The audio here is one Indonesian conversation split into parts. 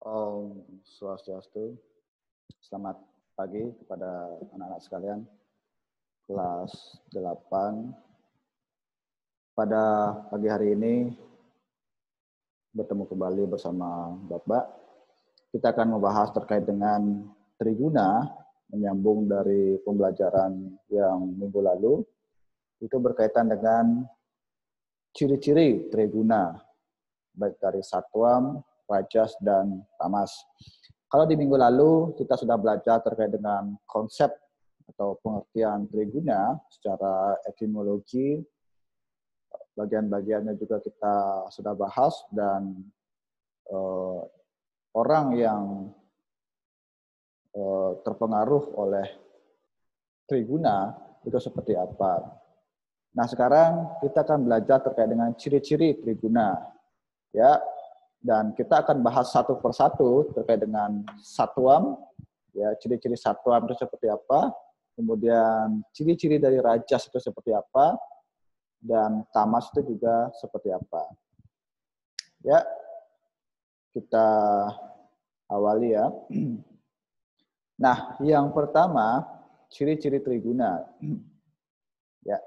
Om Swastiastu. Selamat pagi kepada anak-anak sekalian. Kelas 8. Pada pagi hari ini bertemu kembali bersama Bapak. Kita akan membahas terkait dengan triguna, menyambung dari pembelajaran yang minggu lalu. Itu berkaitan dengan ciri-ciri triguna, baik dari Satwam, Rajas, dan Tamas. Kalau di minggu lalu kita sudah belajar terkait dengan konsep atau pengertian triguna secara etimologi, bagian-bagiannya juga kita sudah bahas, dan orang yang terpengaruh oleh triguna itu seperti apa. Nah, sekarang kita akan belajar terkait dengan ciri-ciri triguna, ya. Dan kita akan bahas satu persatu terkait dengan Satwam, ya, ciri-ciri Satwam itu seperti apa, kemudian ciri-ciri dari Rajas itu seperti apa, dan Tamas itu juga seperti apa. Ya, kita awali ya. Nah, yang pertama, ciri-ciri triguna. Ya,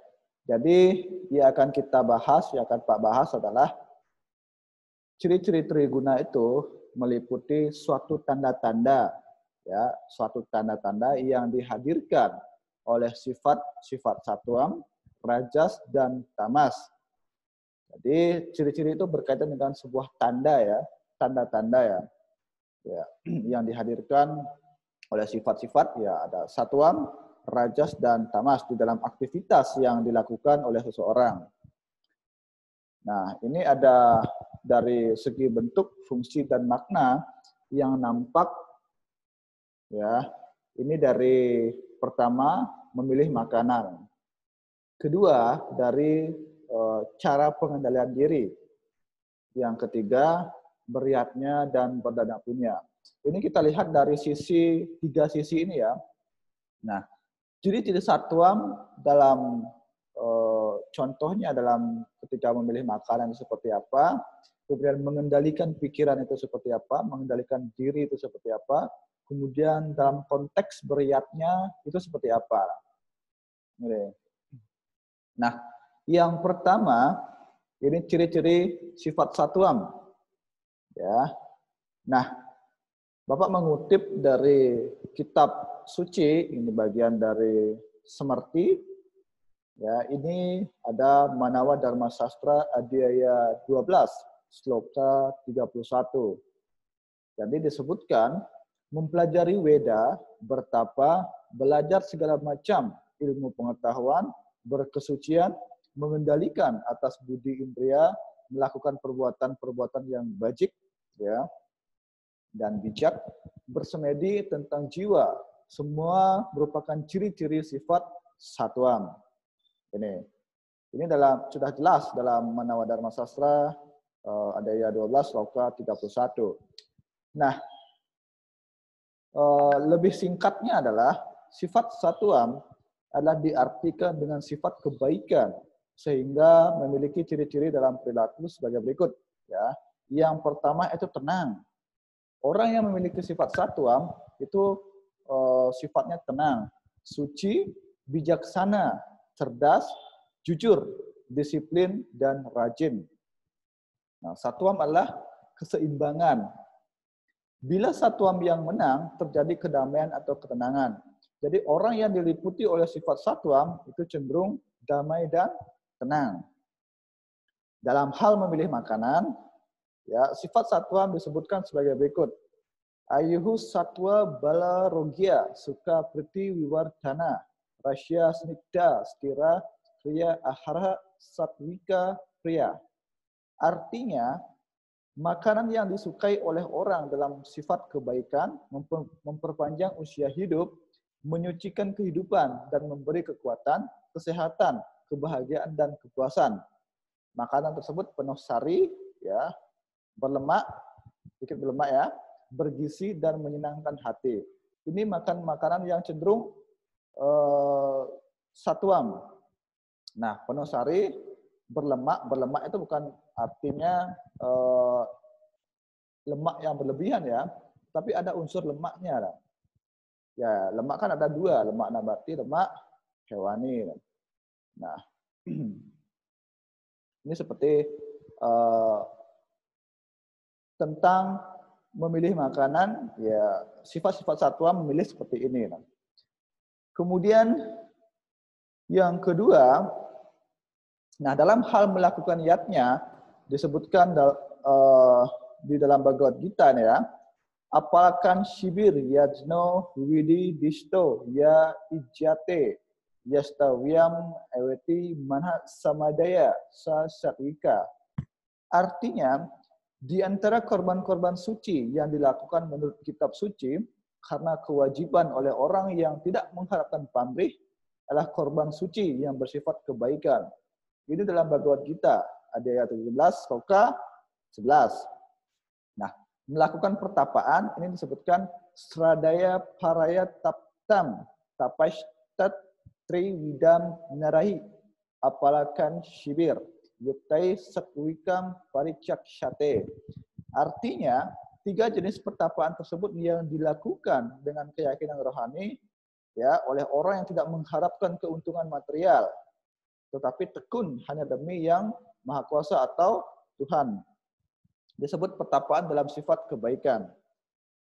jadi yang akan kita bahas, yang akan Pak bahas adalah ciri-ciri triguna itu meliputi suatu tanda-tanda, ya, suatu tanda-tanda yang dihadirkan oleh sifat-sifat Satwam, Rajas, dan Tamas. Jadi ciri-ciri itu berkaitan dengan sebuah tanda, ya, tanda-tanda ya, yang dihadirkan oleh sifat-sifat, ya, ada Satwam, Rajas, dan Tamas di dalam aktivitas yang dilakukan oleh seseorang. Nah, ini ada dari segi bentuk, fungsi, dan makna yang nampak, ya. Ini dari pertama memilih makanan. Kedua dari cara pengendalian diri. Yang ketiga beriatnya dan berdana punya. Ini kita lihat dari tiga sisi ini ya. Nah, ciri-ciri Satwam dalam contohnya dalam ketika memilih makanan itu seperti apa, kemudian mengendalikan pikiran itu seperti apa, mengendalikan diri itu seperti apa, kemudian dalam konteks beriatnya itu seperti apa. Nah, yang pertama ini ciri-ciri sifat Satwam. Ya. Nah, Bapak mengutip dari kitab suci, ini bagian dari Semerti. Ya, ini ada Manawa Dharma Sastra Adhyaya 12, sloka 31. Jadi disebutkan, mempelajari Weda, bertapa, belajar segala macam ilmu pengetahuan, berkesucian, mengendalikan atas budi indria, melakukan perbuatan-perbuatan yang bajik, ya, dan bijak, bersemedi tentang jiwa. Semua merupakan ciri-ciri sifat Satwam. Ini sudah jelas dalam Manawa Dharma Sastra Adhyaya 12 sloka 31. Nah, lebih singkatnya adalah sifat Satwam adalah diartikan dengan sifat kebaikan sehingga memiliki ciri-ciri dalam perilaku sebagai berikut, ya. Yang pertama itu tenang. Orang yang memiliki sifat Satwam itu sifatnya tenang, suci, bijaksana, cerdas, jujur, disiplin, dan rajin. Nah, Satwam adalah keseimbangan. Bila Satwam yang menang, terjadi kedamaian atau ketenangan. Jadi orang yang diliputi oleh sifat Satwam itu cenderung damai dan tenang. Dalam hal memilih makanan, ya, sifat Satwam disebutkan sebagai berikut. Ayuhu Satwa Bala Rogya Suka Priti Wiwardhana Rasya Snigda Stira Kriya Ahara Satwika Priya. Artinya, makanan yang disukai oleh orang dalam sifat kebaikan, memperpanjang usia hidup, menyucikan kehidupan, dan memberi kekuatan, kesehatan, kebahagiaan, dan kepuasan. Makanan tersebut penuh sari, ya, berlemak, sedikit berlemak ya, bergizi, dan menyenangkan hati. Ini makanan yang cenderung Satwam. Nah, penuh sari, berlemak itu bukan artinya lemak yang berlebihan ya, tapi ada unsur lemaknya. Ya, lemak kan ada dua, lemak nabati, lemak hewani. Nah, ini seperti tentang memilih makanan, ya sifat-sifat satwa memilih seperti ini. Kemudian yang kedua, nah dalam hal melakukan yatnya disebutkan di dalam Bhagavad Gita ya, apalkan shibir yajno widi disto ya ijate yastawyam eweti manha samadaya sa satwika. Artinya, di antara korban-korban suci yang dilakukan menurut kitab suci karena kewajiban oleh orang yang tidak mengharapkan pamrih adalah korban suci yang bersifat kebaikan. Ini dalam Bhagavad Gita, ayat 17, sloka 11. Nah, melakukan pertapaan ini disebutkan Sradaya Paraya Taptam Tapashtat Triwidam Narahi apalakan shibir yuktai satwikam paricakshate. Artinya, 3 jenis pertapaan tersebut yang dilakukan dengan keyakinan rohani ya oleh orang yang tidak mengharapkan keuntungan material, tetapi tekun hanya demi yang Maha Kuasa atau Tuhan. Disebut pertapaan dalam sifat kebaikan.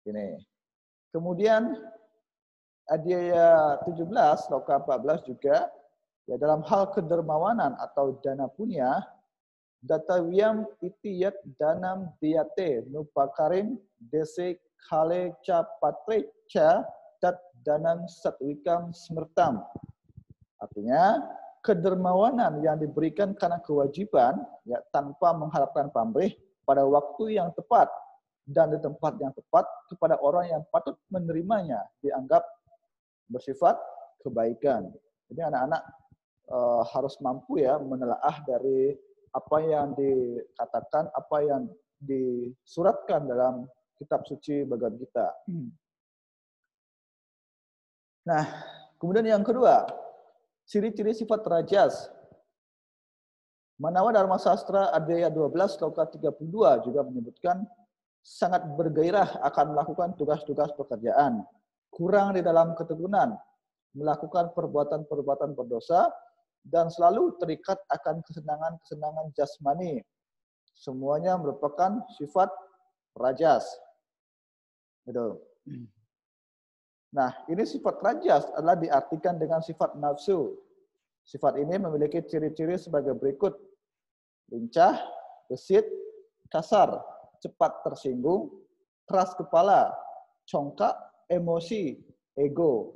Ini. Kemudian ayat 17, sloka 14 juga, ya dalam hal kedermawanan atau dana punya, datawiyam itiyat danam diyate nupakarim dese kale ca patre ca tat danam satwikam smertam. Artinya, kedermawanan yang diberikan karena kewajiban ya tanpa mengharapkan pamrih pada waktu yang tepat dan di tempat yang tepat kepada orang yang patut menerimanya dianggap bersifat kebaikan. Jadi anak-anak harus mampu ya menelaah dari apa yang dikatakan, apa yang disuratkan dalam kitab suci Bhagavad Gita. Nah, kemudian yang kedua, ciri-ciri sifat rajas. Manawa Dharma Sastra Adhyaya 12 sloka 32 juga menyebutkan sangat bergairah akan melakukan tugas-tugas pekerjaan, kurang di dalam ketekunan, melakukan perbuatan-perbuatan berdosa, dan selalu terikat akan kesenangan-kesenangan jasmani. Semuanya merupakan sifat rajas. Gitu. Nah, ini sifat rajas adalah diartikan dengan sifat nafsu. Sifat ini memiliki ciri-ciri sebagai berikut. Lincah, gesit, kasar, cepat tersinggung, keras kepala, congkak, emosi, ego.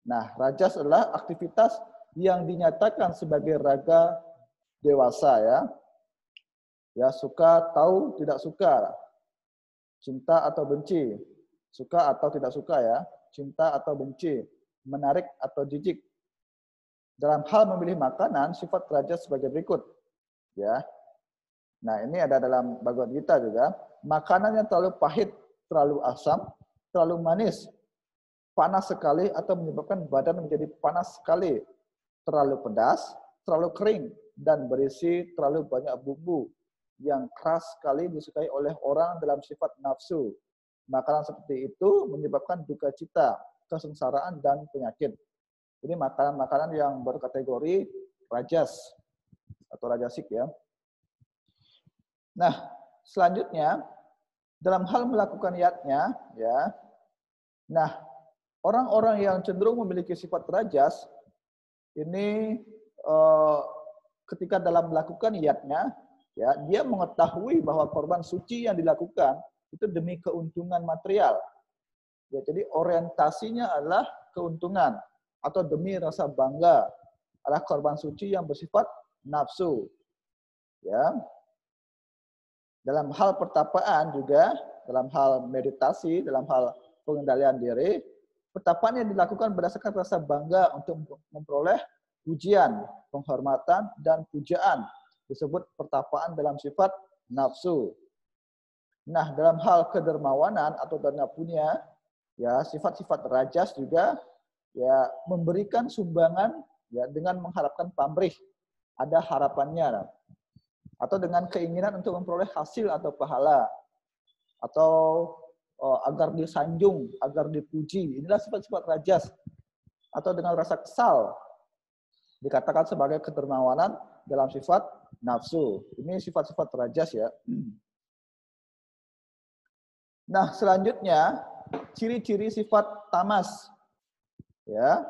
Nah, rajas adalah aktivitas yang dinyatakan sebagai raga dewasa ya. Ya, suka, tahu, tidak suka. Cinta atau benci. Suka atau tidak suka ya. Cinta atau benci. Menarik atau jijik. Dalam hal memilih makanan, sifat rajas sebagai berikut. Ya. Nah, ini ada dalam Bhagavad Gita juga. Makanan yang terlalu pahit, terlalu asam, terlalu manis, panas sekali atau menyebabkan badan menjadi panas sekali, terlalu pedas, terlalu kering, dan berisi terlalu banyak bumbu yang keras sekali disukai oleh orang dalam sifat nafsu. Makanan seperti itu menyebabkan duka cita, kesengsaraan, dan penyakit. Ini makanan-makanan yang berkategori rajas atau rajasik ya. Nah, selanjutnya dalam hal melakukan yatnya ya. Nah, orang-orang yang cenderung memiliki sifat rajas ini ketika dalam melakukan yatnya ya, dia mengetahui bahwa korban suci yang dilakukan itu demi keuntungan material. Ya, jadi orientasinya adalah keuntungan atau demi rasa bangga, adalah korban suci yang bersifat nafsu. Ya. Dalam hal pertapaan juga, dalam hal meditasi, dalam hal pengendalian diri, pertapaan yang dilakukan berdasarkan rasa bangga untuk memperoleh pujian, penghormatan, dan pujaan. Disebut pertapaan dalam sifat nafsu. Nah, dalam hal kedermawanan atau dana punya, ya sifat-sifat rajas juga ya memberikan sumbangan ya dengan mengharapkan pamrih, ada harapannya. Atau dengan keinginan untuk memperoleh hasil atau pahala. atau agar disanjung, agar dipuji. Inilah sifat-sifat rajas. Atau dengan rasa kesal, dikatakan sebagai kedermawanan dalam sifat nafsu. Ini sifat-sifat rajas ya. Nah, selanjutnya ciri-ciri sifat tamas. Ya.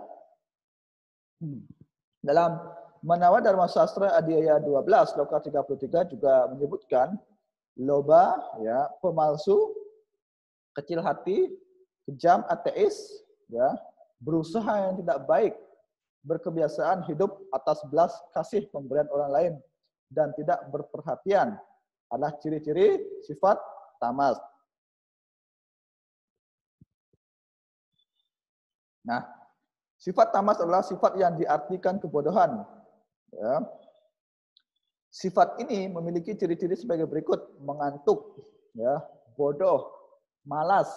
Dalam Manawa Dharma Sastra Adhyaya 12 Loka 33 juga menyebutkan loba, ya, pemalsu, kecil hati, kejam, ateis, ya, berusaha yang tidak baik, berkebiasaan hidup atas belas kasih pemberian orang lain, dan tidak berperhatian adalah ciri-ciri sifat tamas. Nah, sifat tamas adalah sifat yang diartikan kebodohan. Ya. Sifat ini memiliki ciri-ciri sebagai berikut: mengantuk, ya, bodoh, malas,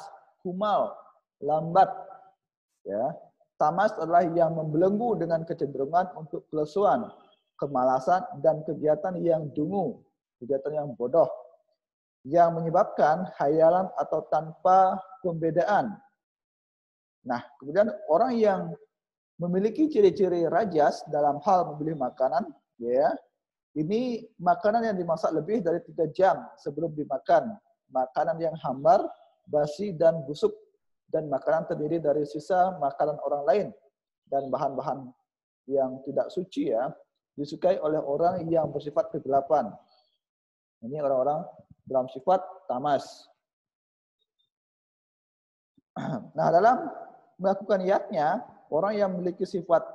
kumal, lambat. Ya. Tamas adalah yang membelenggu dengan kecenderungan untuk kelesuan, kemalasan, dan kegiatan yang dungu, kegiatan yang bodoh, yang menyebabkan khayalan atau tanpa pembedaan. Nah, kemudian orang yang memiliki ciri-ciri rajas dalam hal memilih makanan, ya, ini makanan yang dimasak lebih dari 3 jam sebelum dimakan, makanan yang hambar, basi, dan busuk, dan makanan terdiri dari sisa makanan orang lain, dan bahan-bahan yang tidak suci, ya, disukai oleh orang yang bersifat kegelapan. Ini orang-orang dalam sifat tamas. Nah, dalam melakukan niatnya, orang yang memiliki sifat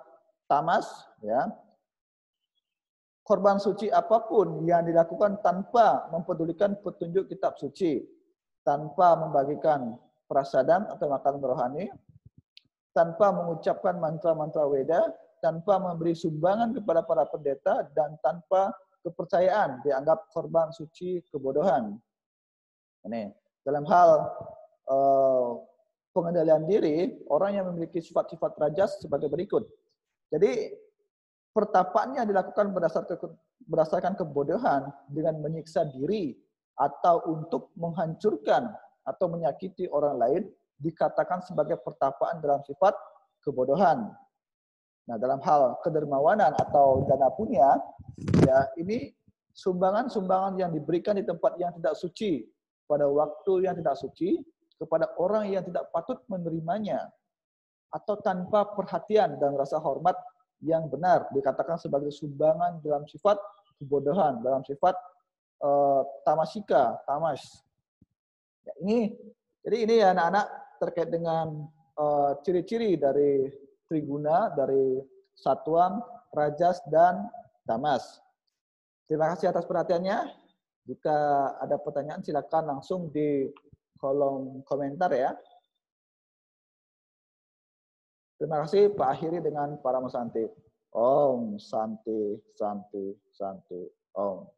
tamas, ya, korban suci apapun yang dilakukan tanpa mempedulikan petunjuk kitab suci, tanpa membagikan prasadam atau makanan rohani, tanpa mengucapkan mantra-mantra Weda, tanpa memberi sumbangan kepada para pendeta, dan tanpa kepercayaan dianggap korban suci kebodohan. Ini dalam hal pengendalian diri, orang yang memiliki sifat-sifat rajas sebagai berikut. Jadi pertapaannya dilakukan berdasarkan kebodohan dengan menyiksa diri atau untuk menghancurkan atau menyakiti orang lain dikatakan sebagai pertapaan dalam sifat kebodohan. Nah, dalam hal kedermawanan atau dana punya, ya, ini sumbangan-sumbangan yang diberikan di tempat yang tidak suci, pada waktu yang tidak suci, kepada orang yang tidak patut menerimanya, atau tanpa perhatian dan rasa hormat yang benar, dikatakan sebagai sumbangan dalam sifat kebodohan, dalam sifat tamasika, tamas. Ya, jadi ini ya anak-anak terkait dengan ciri-ciri dari triguna, dari satuan, rajas, dan tamas. Terima kasih atas perhatiannya. Jika ada pertanyaan silakan langsung di kolom komentar ya. Terima kasih. Pak akhiri dengan Paramasanti. Om Santi Santi Santi Om.